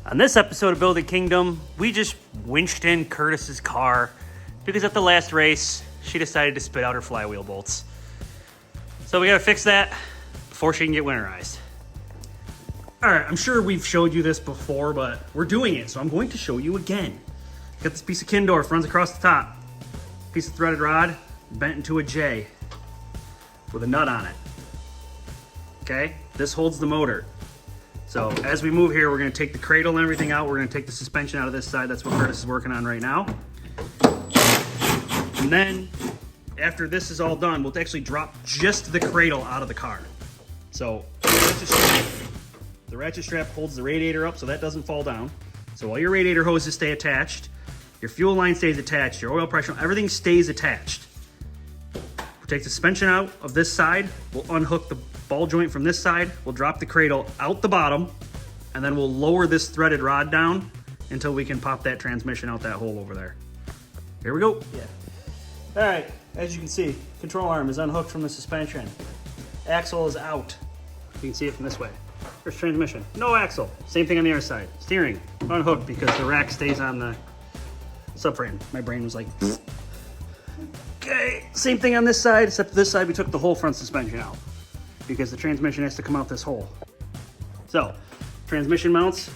On this episode of Building Kingdom, we just winched in Curtis's car because at the last race, she decided to spit out her flywheel bolts. So we gotta fix that before she can get winterized. All right, I'm sure we've showed you this before, but we're doing it, so I'm going to show you again. Got this piece of Kindorf, runs across the top. Piece of threaded rod, bent into a J with a nut on it. Okay, this holds the motor. So as we move here, we're gonna take the cradle and everything out. We're gonna take the suspension out of this side. That's what Curtis is working on right now. And then after this is all done, we'll actually drop just the cradle out of the car. So the ratchet strap holds the radiator up so that doesn't fall down. So all your radiator hoses stay attached. Your fuel line stays attached. Your oil pressure, everything stays attached. We'll take the suspension out of this side. We'll unhook the ball joint from this side. We'll drop the cradle out the bottom, and then we'll lower this threaded rod down until we can pop that transmission out that hole over there. Here we go. Yeah. All right, as you can see, control arm is unhooked from the suspension. Axle is out. You can see it from this way. There's transmission, no axle. Same thing on the other side. Steering, unhooked because the rack stays on the subframe. My brain was like, okay. Same thing on this side, except this side we took the whole front suspension out because the transmission has to come out this hole. So, transmission mounts,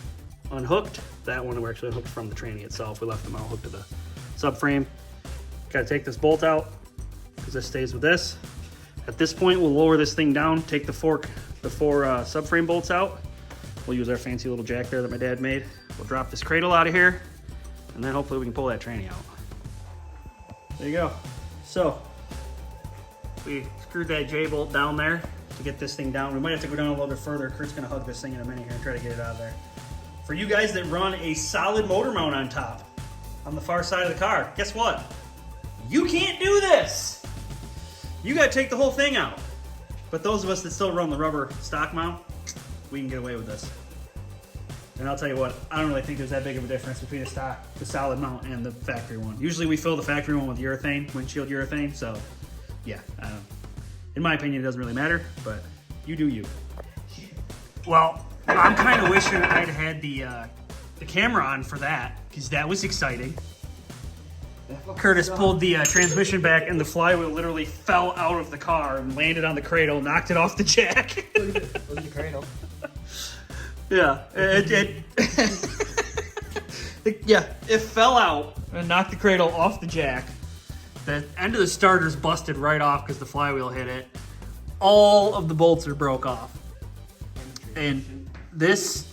unhooked. That one we're actually unhooked from the tranny itself. We left them out hooked to the subframe. Gotta take this bolt out because this stays with this. At this point, we'll lower this thing down, take the four subframe bolts out. We'll use our fancy little jack there that my dad made. We'll drop this cradle out of here, and then hopefully we can pull that tranny out. There you go. So, we screwed that J-bolt down there to get this thing down. We might have to go down a little bit further. Kurt's gonna hug this thing in a minute here and try to get it out of there. For you guys that run a solid motor mount on top, on the far side of the car, guess what? You can't do this! You gotta take the whole thing out. But those of us that still run the rubber stock mount, we can get away with this. And I'll tell you what, I don't really think there's that big of a difference between the solid mount and the factory one. Usually we fill the factory one with urethane, windshield urethane, so yeah. In my opinion, it doesn't really matter, but you do you. Well, I'm kind of wishing I'd had the camera on for that, because that was exciting. Curtis pulled the transmission back and the flywheel literally fell out of the car and landed on the cradle, knocked it off the jack. Look at the cradle. Yeah, it fell out and knocked the cradle off the jack. The end of the starter's busted right off because the flywheel hit it. All of the bolts are broke off. And this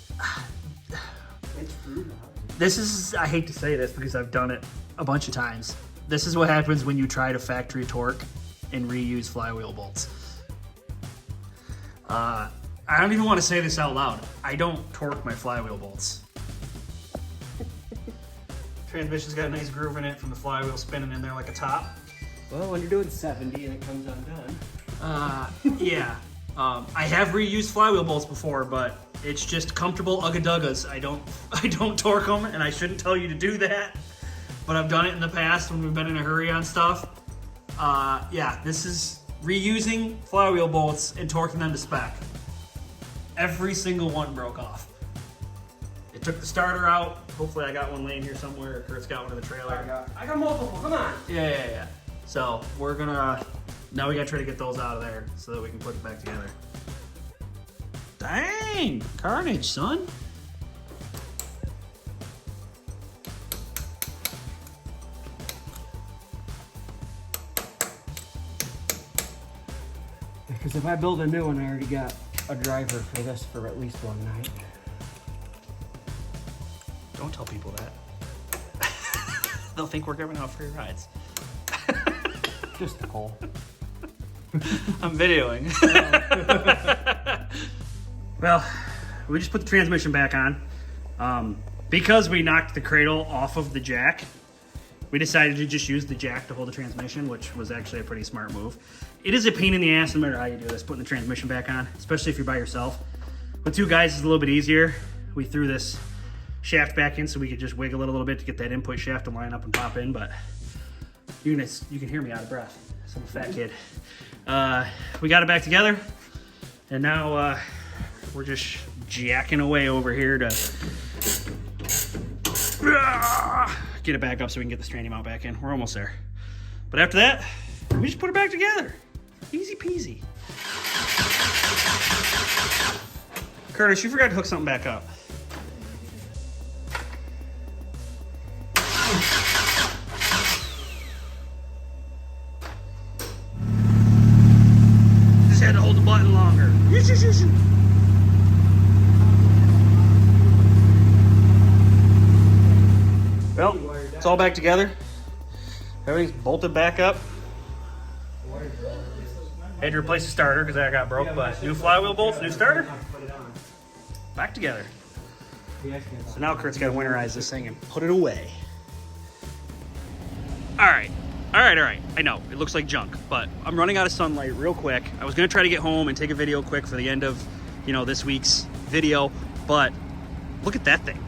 is, I hate to say this because I've done it a bunch of times. This is what happens when you try to factory torque and reuse flywheel bolts. I don't even want to say this out loud. I don't torque my flywheel bolts. Transmission's got a nice groove in it from the flywheel spinning in there like a top. Well, when you're doing 70 and it comes undone. Yeah. I have reused flywheel bolts before, but it's just comfortable ugga-duggas. I don't torque them, and I shouldn't tell you to do that. But I've done it in the past when we've been in a hurry on stuff. Yeah, this is reusing flywheel bolts and torquing them to spec. Every single one broke off. It took the starter out. Hopefully I got one laying here somewhere. Kurt's got one in the trailer. I got multiple, come on. Yeah. So we're gonna, now we gotta try to get those out of there so that we can put it back together. Dang, carnage, son. Because if I build a new one, I already got a driver for this for at least one night. Don't tell people that. They'll think we're giving out free rides. Just a call. I'm videoing. Well, we just put the transmission back on. Because we knocked the cradle off of the jack, we decided to just use the jack to hold the transmission, which was actually a pretty smart move. It is a pain in the ass no matter how you do this, putting the transmission back on, especially if you're by yourself. With two guys, it's a little bit easier. We threw this shaft back in so we could just wiggle it a little bit to get that input shaft to line up and pop in, but you can hear me out of breath. So I'm a fat kid. We got it back together, and now we're just jacking away over here to Get it back up so we can get the tranny mount back in. We're almost there. But after that, we just put it back together. Easy peasy. Curtis, you forgot to hook something back up. Just had to hold the button longer. Well, it's all back together. Everything's bolted back up. Had to replace the starter because that got broke, but new flywheel bolts, new starter. Back together. So now Kurt's got to winterize this thing and put it away. All right. I know, it looks like junk, but I'm running out of sunlight real quick. I was going to try to get home and take a video quick for the end of, this week's video, but look at that thing.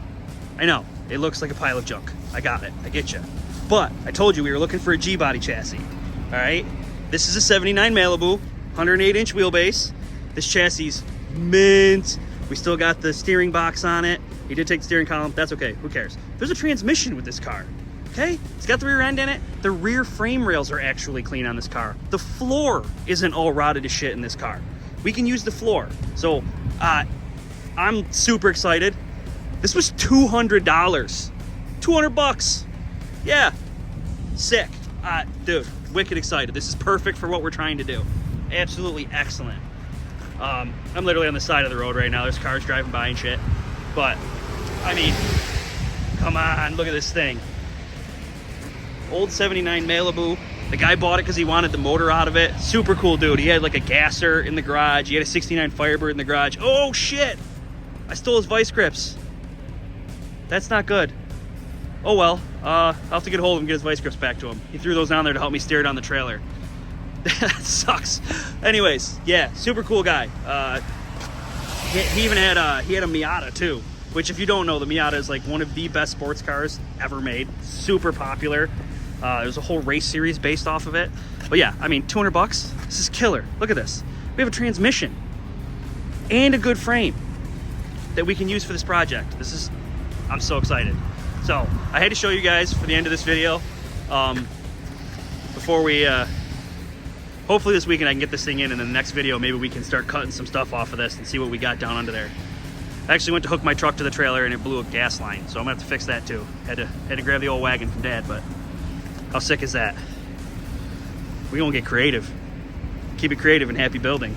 I know, it looks like a pile of junk. I got it. I get you. But I told you we were looking for a G-body chassis. All right? This is a 79 Malibu, 108-inch wheelbase. This chassis mint. We still got the steering box on it. He did take the steering column. That's okay. Who cares? There's a transmission with this car. Okay? It's got the rear end in it. The rear frame rails are actually clean on this car. The floor isn't all rotted to shit in this car. We can use the floor. So, I'm super excited. This was $200. 200 bucks. Yeah. Sick. Dude, wicked excited. This is perfect for what we're trying to do. Absolutely excellent. I'm literally on the side of the road right now. There's cars driving by and shit. But, I mean, come on, look at this thing. Old 79 Malibu. The guy bought it because he wanted the motor out of it. Super cool dude. He had like a gasser in the garage. He had a 69 Firebird in the garage. Oh, shit. I stole his vice grips. That's not good. Oh well, I'll have to get a hold of him and get his vice grips back to him. He threw those on there to help me steer it on the trailer. That sucks. Anyways, yeah, super cool guy. He even had a Miata too, which if you don't know, the Miata is like one of the best sports cars ever made. Super popular. There's a whole race series based off of it. But yeah, I mean, 200 bucks. This is killer. Look at this. We have a transmission and a good frame that we can use for this project. I'm so excited. So I had to show you guys for the end of this video before we hopefully this weekend I can get this thing in, and in the next video maybe we can start cutting some stuff off of this and see what we got down under there. I actually went to hook my truck to the trailer and it blew a gas line, so I'm gonna have to fix that too. Had to grab the old wagon from Dad, but how sick is that? We gonna get creative. Keep it creative and happy building.